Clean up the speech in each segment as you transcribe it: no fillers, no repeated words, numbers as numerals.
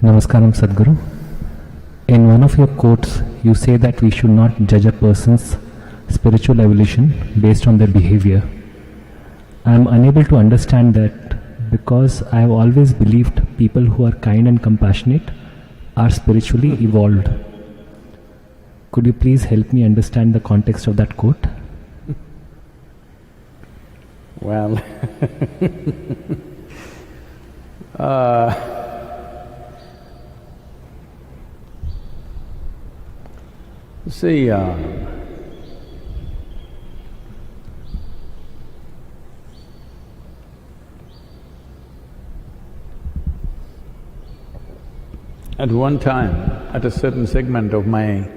Namaskaram, Sadhguru. In one of your quotes, you say that we should not judge a person's spiritual evolution based on their behavior. I am unable to understand that because I have always believed people who are kind and compassionate are spiritually evolved. Could you please help me understand the context of that quote? Well, see, at one time, at a certain segment of my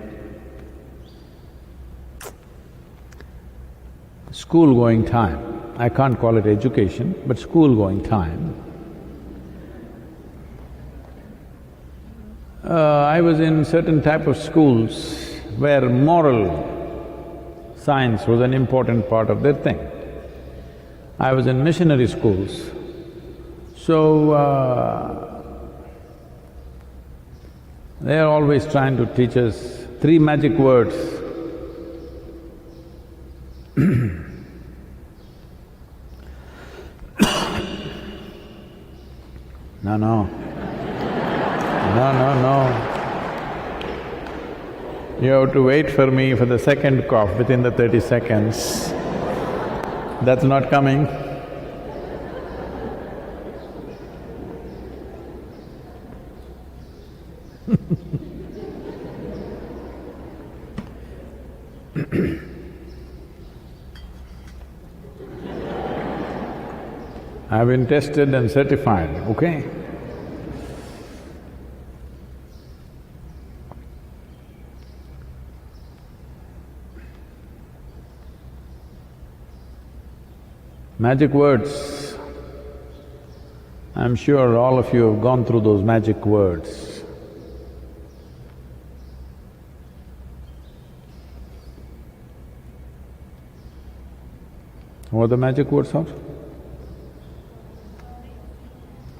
school-going time, I can't call it education, but school-going time, I was in certain type of schools where moral science was an important part of their thing. I was in missionary schools, so they are always trying to teach us three magic words. No. You have to wait for me for the second cough within the 30 seconds. That's not coming. I've been tested and certified, okay? Magic words. I'm sure all of you have gone through those magic words. What are the magic words are?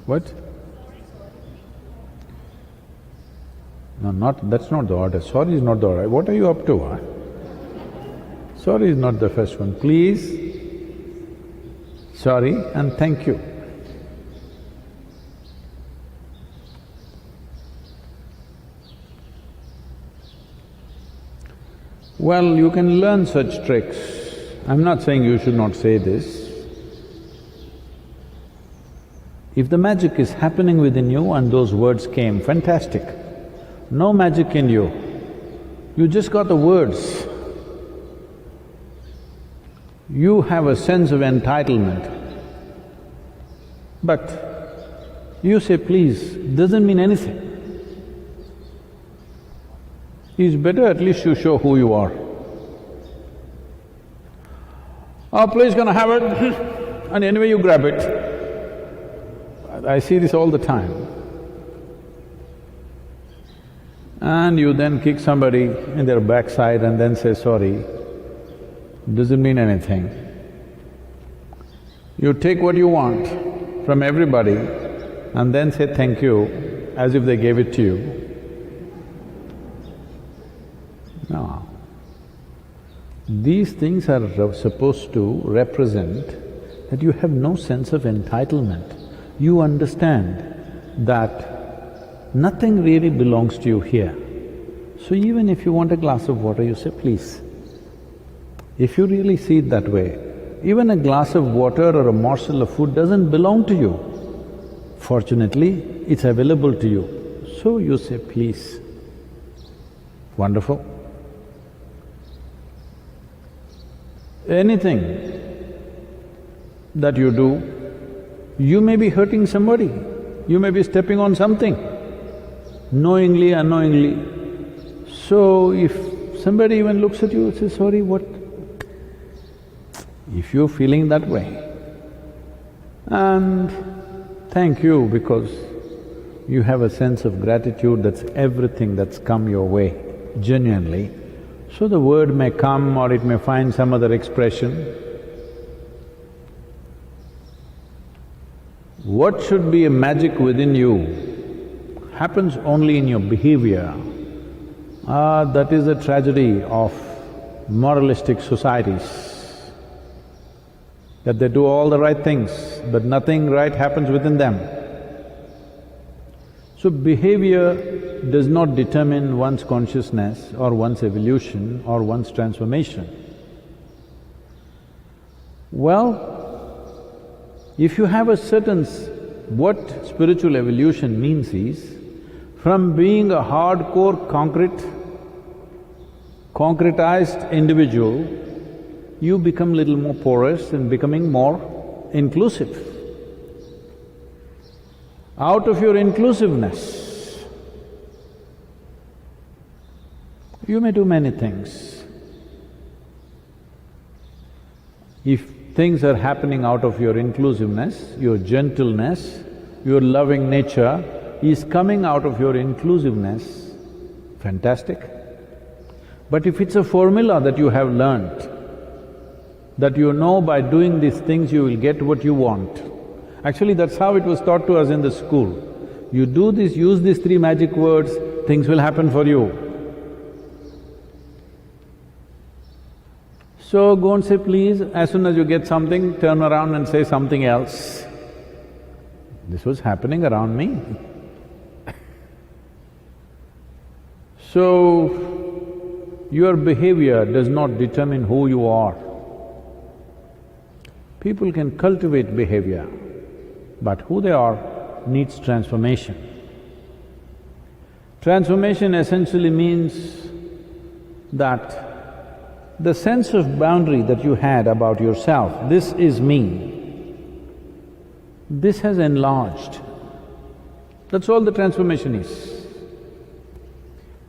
What? No, that's not the order. Sorry is not the order. What are you up to, huh? Sorry is not the first one. Please, sorry and thank you. Well, you can learn such tricks. I'm not saying you should not say this. If the magic is happening within you and those words came, fantastic. No magic in you, you just got the words. You have a sense of entitlement, but you say please doesn't mean anything. It's better at least you show who you are. Oh, please gonna have it and anyway you grab it. I see this all the time. And you then kick somebody in their backside and then say sorry, doesn't mean anything. You take what you want from everybody and then say thank you as if they gave it to you. No. These things are supposed to represent that you have no sense of entitlement. You understand that nothing really belongs to you here. So even if you want a glass of water, you say, please. If you really see it that way, even a glass of water or a morsel of food doesn't belong to you. Fortunately, it's available to you. So you say, please. Wonderful. Anything that you do, you may be hurting somebody, you may be stepping on something, knowingly, unknowingly. So if somebody even looks at you and says, sorry, what? If you're feeling that way, and thank you because you have a sense of gratitude, that's everything that's come your way, genuinely. So the word may come or it may find some other expression. What should be a magic within you happens only in your behavior, that is the tragedy of moralistic societies, that they do all the right things, but nothing right happens within them. So behavior does not determine one's consciousness or one's evolution or one's transformation. Well, if you have a certain… what spiritual evolution means is, from being a hardcore concretized individual, you become little more porous and becoming more inclusive. Out of your inclusiveness, you may do many things. If things are happening out of your inclusiveness, your gentleness, your loving nature is coming out of your inclusiveness, fantastic. But if it's a formula that you have learnt, that you know by doing these things you will get what you want. Actually, that's how it was taught to us in the school. You do this, use these three magic words, things will happen for you. So go and say please, as soon as you get something, turn around and say something else. This was happening around me. So, your behavior does not determine who you are. People can cultivate behavior, but who they are needs transformation. Transformation essentially means that the sense of boundary that you had about yourself, this is me, this has enlarged. That's all the transformation is.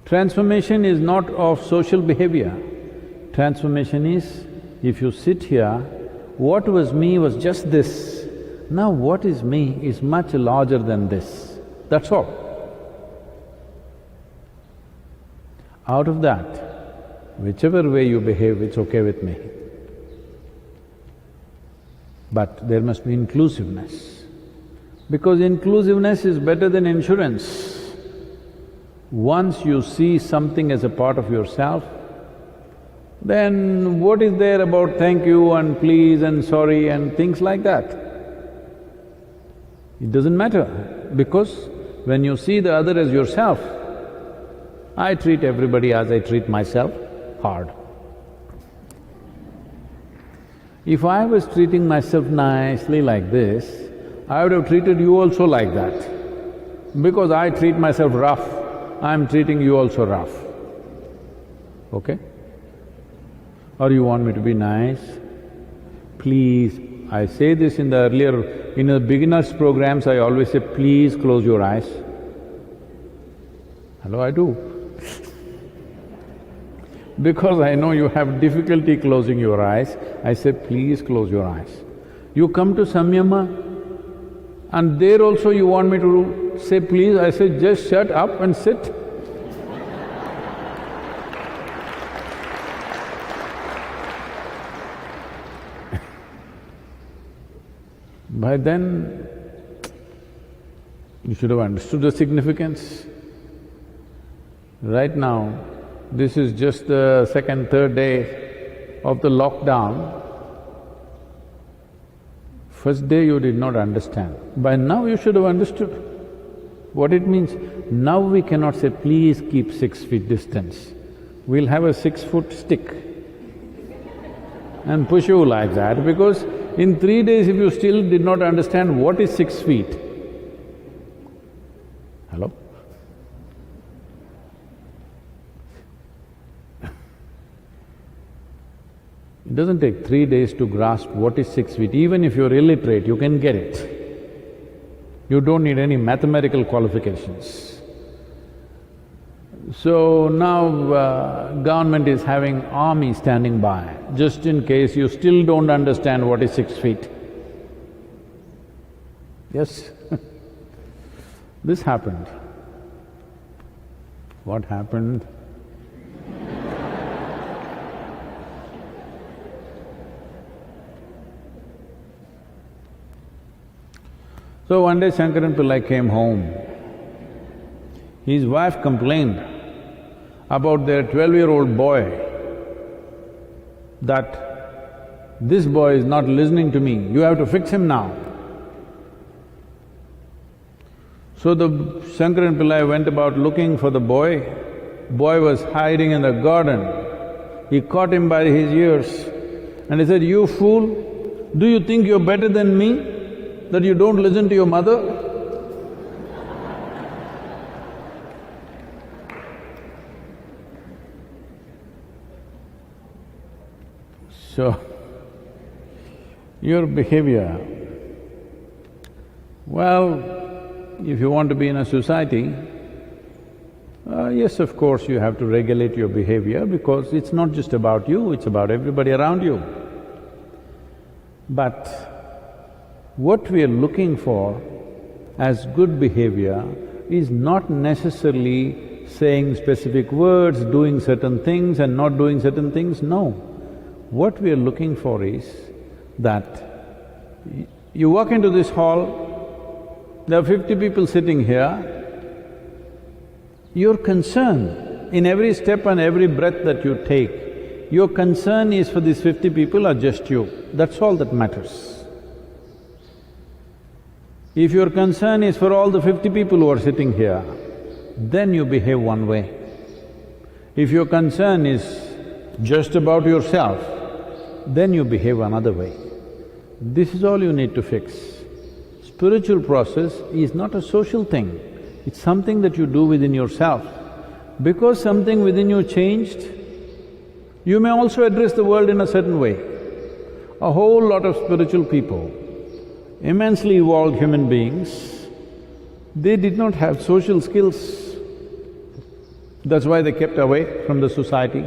Transformation is not of social behavior. Transformation is, if you sit here, what was me was just this. Now what is me is much larger than this, that's all. Out of that, whichever way you behave, it's okay with me. But there must be inclusiveness, because inclusiveness is better than insurance. Once you see something as a part of yourself, then what is there about thank you and please and sorry and things like that? It doesn't matter, because when you see the other as yourself, I treat everybody as I treat myself, hard. If I was treating myself nicely like this, I would have treated you also like that. Because I treat myself rough, I'm treating you also rough, okay? Or you want me to be nice? Please, I say this in the beginners' programs, I always say, please close your eyes. Hello, I do. Because I know you have difficulty closing your eyes, I say, please close your eyes. You come to Samyama, and there also you want me to say please, I say, just shut up and sit. By then, you should have understood the significance. Right now, this is just the second, third day of the lockdown. First day you did not understand. By now you should have understood what it means. Now we cannot say, please keep 6 feet distance. We'll have a 6-foot stick and push you like that, because in 3 days if you still did not understand what is 6 feet, hello? It doesn't take 3 days to grasp what is 6 feet. Even if you're illiterate, you can get it. You don't need any mathematical qualifications. So now government is having army standing by, just in case you still don't understand what is 6 feet. Yes this happened. What happened? So one day Shankaran Pillai came home His wife complained about their 12-year-old boy that this boy is not listening to me, you have to fix him now. So the Shankaran Pillai went about looking for the boy. Boy was hiding in the garden. He caught him by his ears and he said, "You fool, do you think you're better than me, that you don't listen to your mother?" So, your behavior, well, if you want to be in a society, yes, of course, you have to regulate your behavior because it's not just about you, it's about everybody around you. But what we are looking for as good behavior is not necessarily saying specific words, doing certain things and not doing certain things, no. What we are looking for is that you walk into this hall, there are 50 people sitting here, your concern in every step and every breath that you take, your concern is for these 50 people or just you, that's all that matters. If your concern is for all the 50 people who are sitting here, then you behave one way. If your concern is just about yourself, then you behave another way. This is all you need to fix. Spiritual process is not a social thing, it's something that you do within yourself. Because something within you changed, you may also address the world in a certain way. A whole lot of spiritual people, immensely evolved human beings, they did not have social skills. That's why they kept away from the society.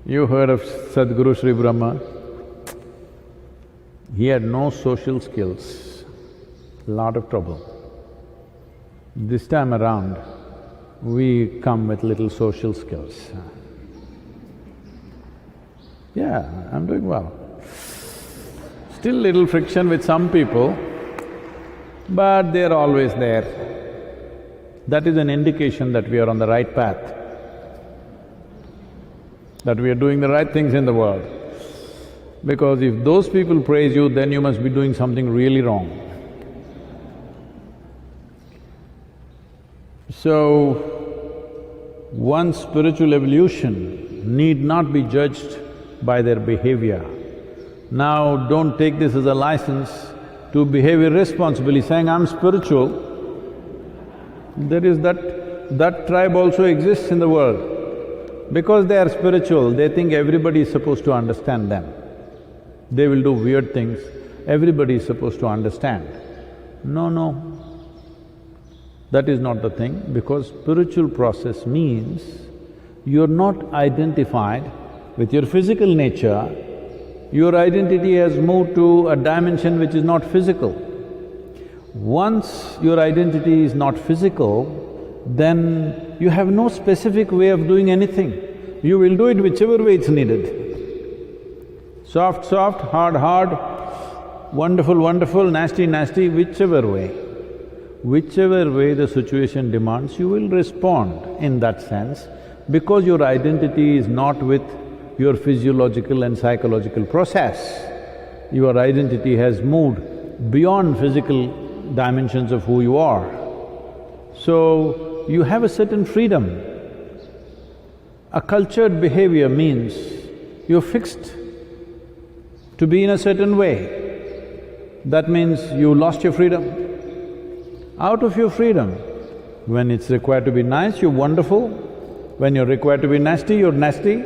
You heard of Sadhguru Sri Brahma? He had no social skills, lot of trouble. This time around, we come with little social skills. Yeah, I'm doing well. Still little friction with some people, but they're always there. That is an indication that we are on the right path, that we are doing the right things in the world. Because if those people praise you, then you must be doing something really wrong. So, one's spiritual evolution need not be judged by their behavior. Now, don't take this as a license to behave irresponsibly, saying, "I'm spiritual." There is that tribe also exists in the world. Because they are spiritual, they think everybody is supposed to understand them. They will do weird things, everybody is supposed to understand. No, no, that is not the thing, because spiritual process means you're not identified with your physical nature, your identity has moved to a dimension which is not physical. Once your identity is not physical, then you have no specific way of doing anything. You will do it whichever way it's needed. Soft, soft, hard, hard, wonderful, wonderful, nasty, nasty, whichever way. Whichever way the situation demands, you will respond in that sense, because your identity is not with your physiological and psychological process. Your identity has moved beyond physical dimensions of who you are. So, you have a certain freedom. A cultured behavior means you're fixed to be in a certain way. That means you lost your freedom. Out of your freedom, when it's required to be nice, you're wonderful. When you're required to be nasty, you're nasty.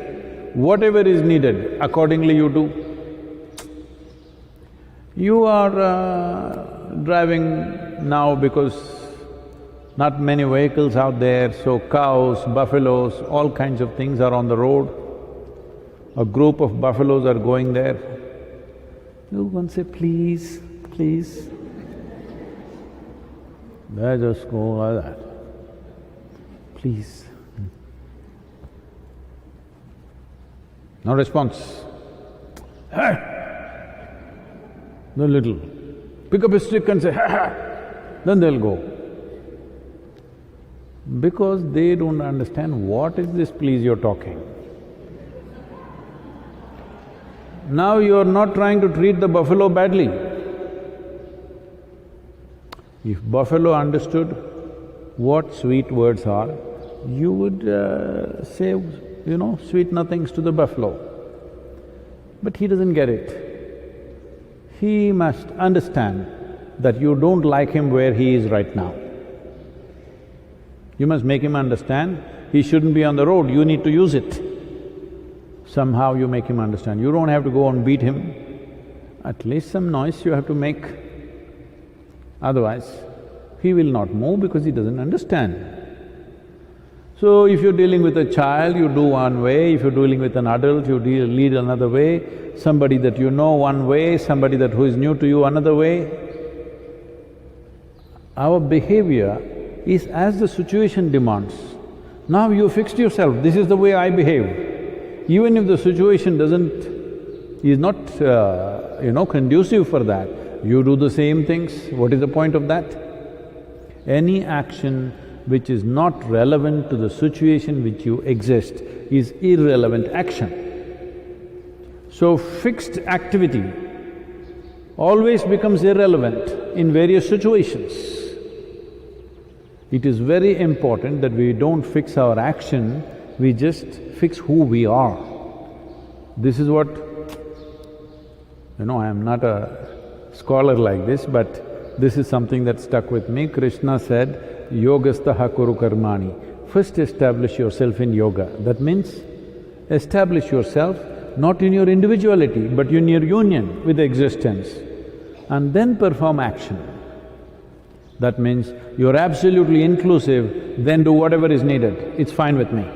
Whatever is needed, accordingly you do. You are driving now because not many vehicles out there, so cows, buffaloes, all kinds of things are on the road. A group of buffaloes are going there. You go and say, "Please, please." They just go like that. "Please." No response. "Hey!" The little, pick up a stick and say, "Ha ha!" Then they'll go. Because they don't understand what is this please you're talking. Now you're not trying to treat the buffalo badly. If buffalo understood what sweet words are, you would say, sweet nothings to the buffalo. But he doesn't get it. He must understand that you don't like him where he is right now. You must make him understand he shouldn't be on the road, you need to use it. Somehow you make him understand. You don't have to go and beat him, at least some noise you have to make. Otherwise, he will not move because he doesn't understand. So if you're dealing with a child, you do one way, if you're dealing with an adult, you lead another way, somebody that you know one way, somebody who is new to you another way. Our behavior is as the situation demands. Now you fixed yourself, this is the way I behave. Even if the situation is not, conducive for that, you do the same things, what is the point of that? Any action which is not relevant to the situation which you exist is irrelevant action. So fixed activity always becomes irrelevant in various situations. It is very important that we don't fix our action, we just fix who we are. This is what… I am not a scholar like this, but this is something that stuck with me. Krishna said, yogastaha kuru karmani. First establish yourself in yoga. That means establish yourself not in your individuality, but in your union with existence, and then perform action. That means you're absolutely inclusive, then do whatever is needed, it's fine with me.